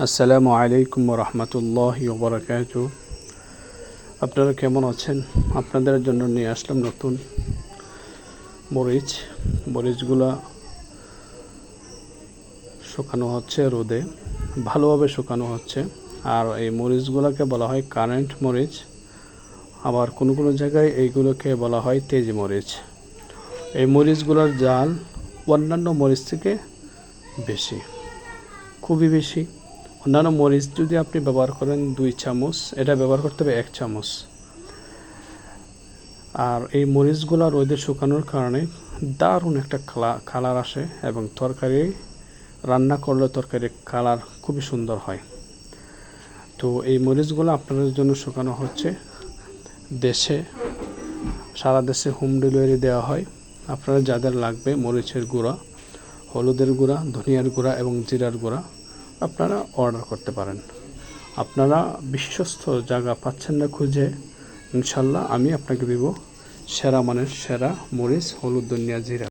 আসসালামু আলাইকুম রহমতুল্লাহি ওয়া বারাকাতুহু। আপনারা কেমন আছেন? আপনাদের জন্য নিয়ে আসলাম নতুন মরিচগুলা শুকানো হচ্ছে রোদে, ভালোভাবে শুকানো হচ্ছে। আর এই মরিচগুলোকে বলা হয় কারেন্ট মরিচ, আবার কোনো কোনো জায়গায় এইগুলোকে বলা হয় তেজি মরিচ। এই মরিচগুলোর জাল অন্যান্য মরিচ থেকে বেশি, খুবই বেশি। অন্যান্য মরিচ যদি আপনি ব্যবহার করেন 2 চামচ, এটা ব্যবহার করতে হবে 1 চামচ। আর এই মরিচগুলো রোদে শুকানোর কারণে দারুণ একটা কালার আসে এবং তরকারি রান্না করলে তরকারির কালার খুবই সুন্দর হয়। তো এই মরিচগুলো আপনাদের জন্য শুকানো হচ্ছে। সারা দেশে হোম ডেলিভারি দেওয়া হয়। আপনারা যাদের লাগবে মরিচের গুঁড়া, হলুদের গুঁড়া, ধনিয়ার গুঁড়া এবং জিরার গুঁড়া, আপনারা অর্ডার করতে পারেন। আপনারা বিশ্বস্ত জায়গা পাচ্ছেন না খুঁজে, ইনশাল্লাহ আমি আপনাকে দেব সেরা মানের সেরা মরিচ, হলুদ, ধনিয়া, জিরা।